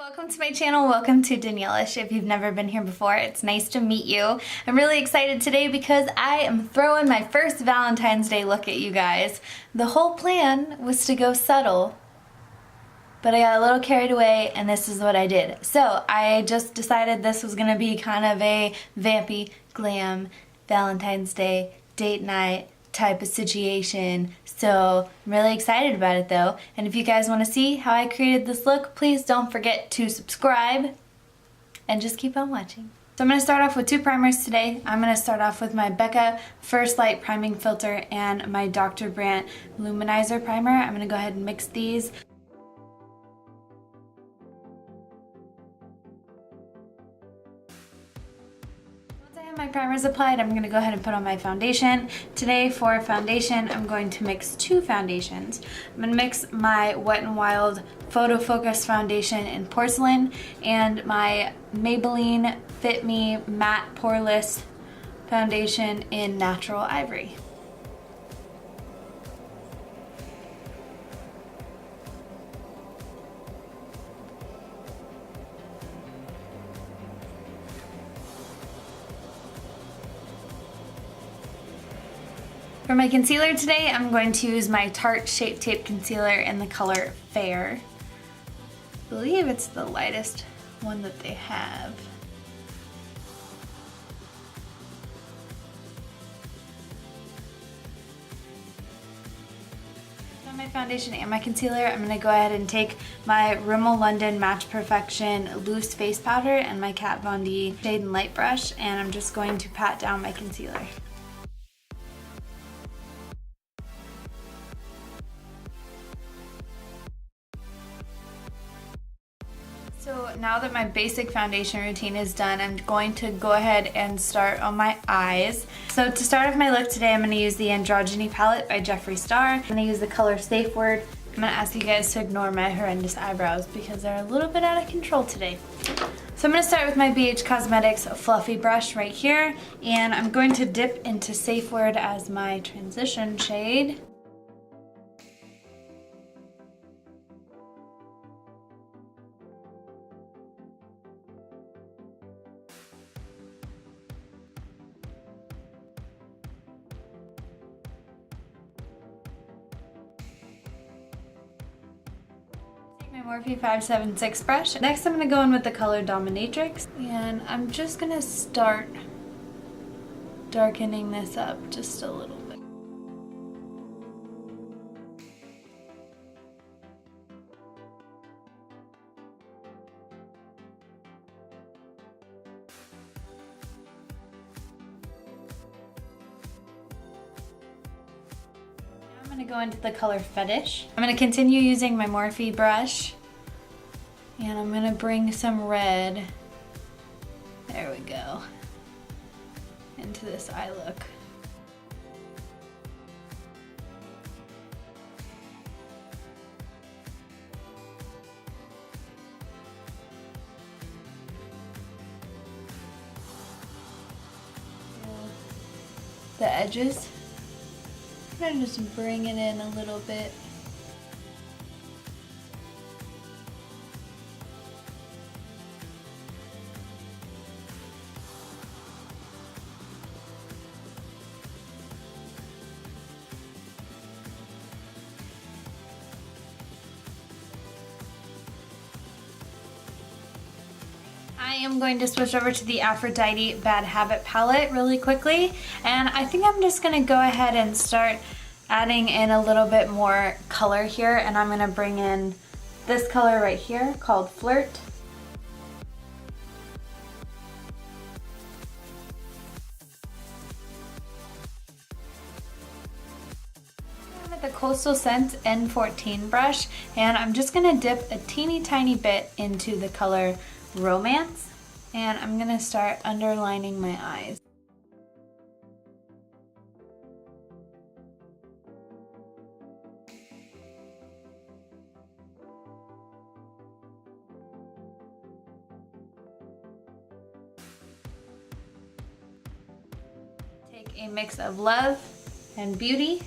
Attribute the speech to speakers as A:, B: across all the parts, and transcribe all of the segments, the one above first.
A: Welcome to my channel. Welcome to Danielle-ish. If you've never been here before, it's nice to meet you. I'm really excited today because I am throwing my first Valentine's Day look at you guys. The whole plan was to go subtle, but I got a little carried away and this is what I did. So I just decided this was gonna be kind of a vampy, glam, Valentine's Day, date night type of situation. So I'm really excited about it though. And if you guys want to see how I created this look, please don't forget to subscribe and just keep on watching. So I'm going to start off with two primers today. I'm going to start off with my Becca First Light Priming Filter and my Dr. Brandt Luminizer Primer. I'm going to go ahead and mix these. My primer's applied, I'm going to go ahead and put on my foundation. Today for foundation, I'm going to mix two foundations. I'm going to mix my Wet n Wild Photo Focus Foundation in Porcelain and my Maybelline Fit Me Matte Poreless Foundation in Natural Ivory. For my concealer today, I'm going to use my Tarte Shape Tape Concealer in the color Fair. I believe it's the lightest one that they have. On my foundation and my concealer, I'm going to go ahead and take my Rimmel London Match Perfection Loose Face Powder and my Kat Von D Shade and Light Brush, and I'm just going to pat down my concealer. So now that my basic foundation routine is done, I'm going to go ahead and start on my eyes. So to start off my look today, I'm going to use the Androgyny palette by Jeffree Star. I'm going to use the color Safeword. I'm going to ask you guys to ignore my horrendous eyebrows because they're a little bit out of control today. So I'm going to start with my BH Cosmetics fluffy brush right here, and I'm going to dip into Safeword as my transition shade. My Morphe 576 brush. Next I'm going to go in with the color Dominatrix, and I'm just going to start darkening this up just a little bit. I'm going to go into the color Fetish. I'm going to continue using my Morphe brush, and I'm going to bring some red, there we go, into this eye look. The edges. I'm gonna just bring it in a little bit. I am going to switch over to the Aphrodite Bad Habit palette really quickly, and I think I'm just going to go ahead and start adding in a little bit more color here, and I'm going to bring in this color right here called Flirt. With the Coastal Scents N14 brush, and I'm just going to dip a teeny tiny bit into the color Romance, and I'm going to start underlining my eyes. Take a mix of Love and Beauty,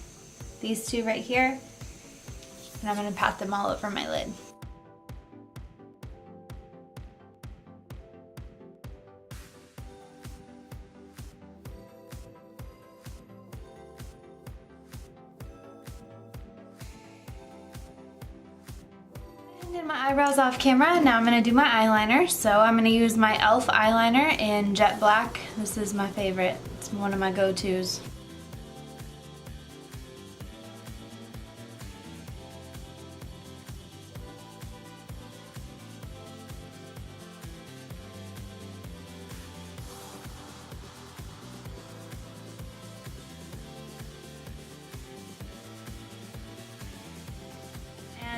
A: these two right here, and I'm going to pat them all over my lid. Did my eyebrows off camera. Now I'm going to do my eyeliner. So I'm going to use my e.l.f. eyeliner in Jet Black. This is my favorite. It's one of my go-tos.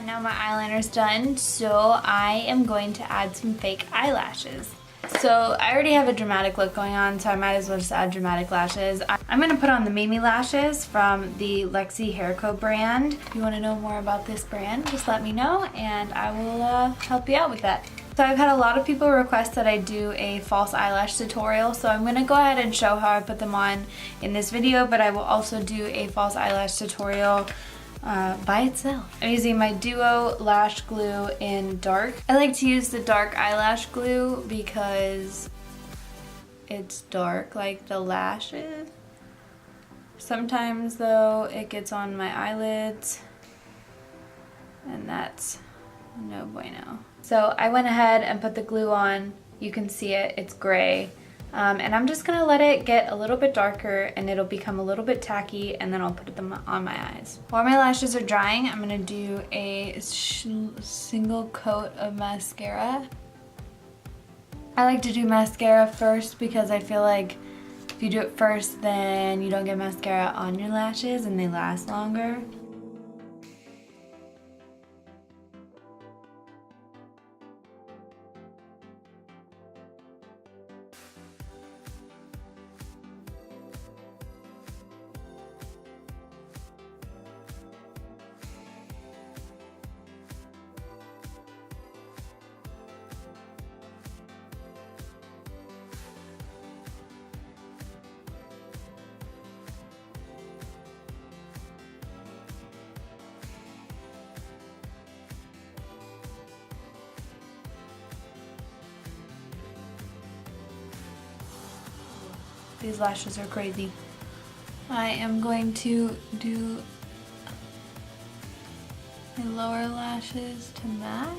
A: Now my eyeliner's done, so I am going to add some fake eyelashes. So I already have a dramatic look going on, so I might as well just add dramatic lashes. I'm going to put on the Mimi lashes from the LEXIHAIRCO brand. If you want to know more about this brand, just let me know and I will help you out with that. So I've had a lot of people request that I do a false eyelash tutorial, so I'm going to go ahead and show how I put them on in this video, but I will also do a false eyelash tutorial by itself. I'm using my Duo Lash Glue in dark. I like to use the dark eyelash glue because it's dark like the lashes. Sometimes though it gets on my eyelids and that's no bueno. So I went ahead and put the glue on. You can see it, it's gray. And I'm just gonna let it get a little bit darker and it'll become a little bit tacky and then I'll put them on my eyes. While my lashes are drying, I'm gonna do a single coat of mascara. I like to do mascara first because I feel like if you do it first, then you don't get mascara on your lashes and they last longer. These lashes are crazy. I am going to do my lower lashes to match.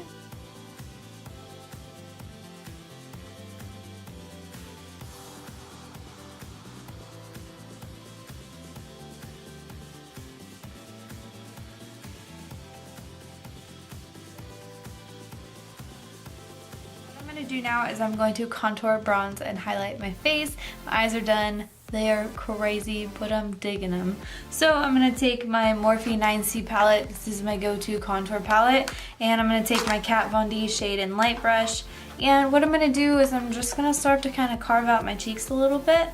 A: Do now is I'm going to contour, bronze, and highlight my face. My eyes are done. They are crazy, but I'm digging them. So I'm going to take my Morphe 9C palette. This is my go-to contour palette. And I'm going to take my Kat Von D shade and light brush. And what I'm going to do is I'm just going to start to kind of carve out my cheeks a little bit.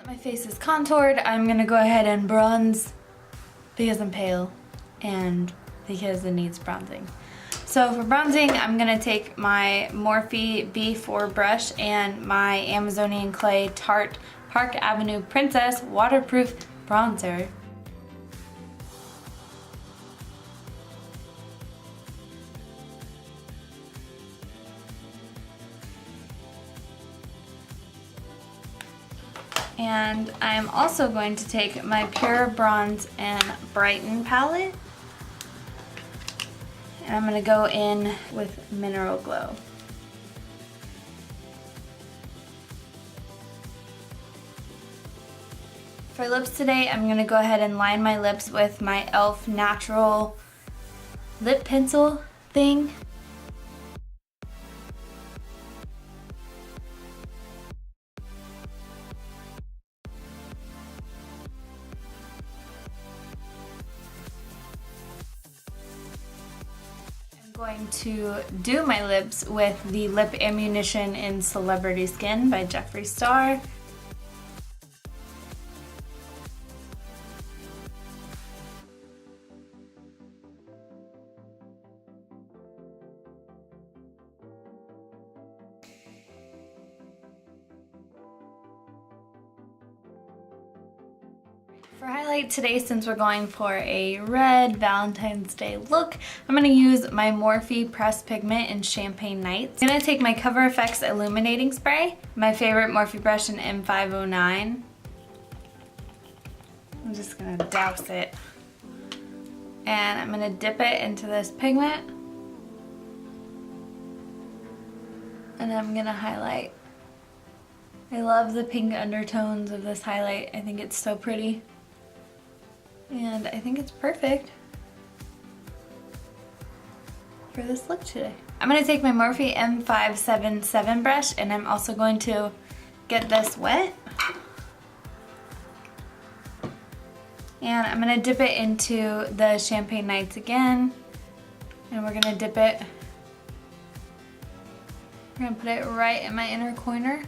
A: My face is contoured. I'm gonna go ahead and bronze because I'm pale and because it needs bronzing. So for bronzing, I'm gonna take my Morphe B4 brush and my Amazonian Clay Tarte Park Avenue Princess Waterproof Bronzer. And I'm also going to take my Pure Bronze and Brighten palette. And I'm going to go in with Mineral Glow. For lips today, I'm going to go ahead and line my lips with my e.l.f. Natural Lip Pencil thing. Going to do my lips with the Lip Ammunition in Celebrity Skin by Jeffree Star. For highlight today, since we're going for a red Valentine's Day look, I'm going to use my Morphe Pressed Pigment in Champagne Nights. I'm going to take my Cover FX Illuminating Spray, my favorite Morphe brush in M509. I'm just going to douse it. And I'm going to dip it into this pigment. And I'm going to highlight. I love the pink undertones of this highlight. I think it's so pretty. And I think it's perfect for this look today. I'm going to take my Morphe M577 brush and I'm also going to get this wet. And I'm going to dip it into the Champagne Nights again. And we're going to dip it. We're going to put it right in my inner corner.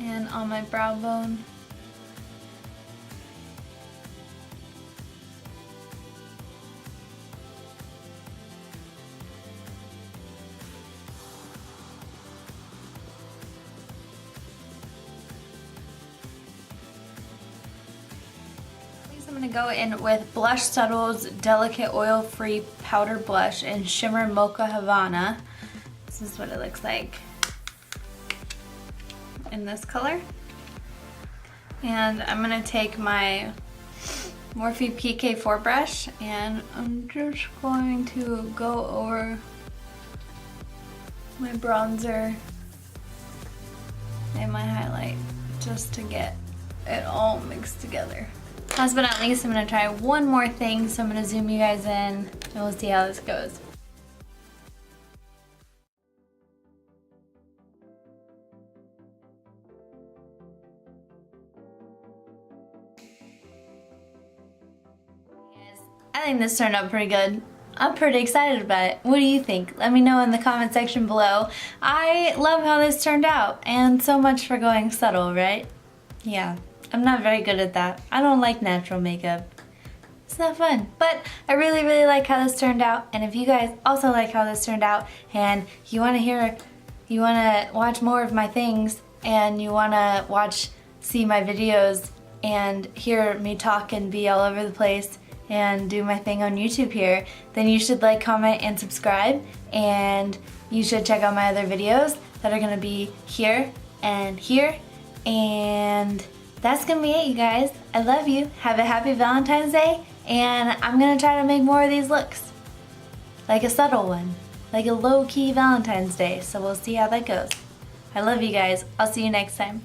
A: And on my brow bone. I'm going to go in with Blush Subtle's Delicate Oil-Free Powder Blush in Shimmer Mocha Havana. This is what it looks like in this color. And I'm going to take my Morphe PK4 brush and I'm just going to go over my bronzer and my highlight just to get it all mixed together. Last but not least, I'm going to try one more thing, so I'm going to zoom you guys in and we'll see how this goes. I think this turned out pretty good. I'm pretty excited about it. What do you think? Let me know in the comment section below. I love how this turned out, and so much for going subtle, right? Yeah. I'm not very good at that. I don't like natural makeup. It's not fun. But I really, really like how this turned out. And if you guys also like how this turned out and you want to watch more of my things and you want to see my videos and hear me talk and be all over the place and do my thing on YouTube here, then you should like, comment, and subscribe. And you should check out my other videos that are going to be here and here. And that's gonna be it, you guys. I love you. Have a happy Valentine's Day, and I'm gonna try to make more of these looks. Like a subtle one. Like a low-key Valentine's Day, so we'll see how that goes. I love you guys. I'll see you next time.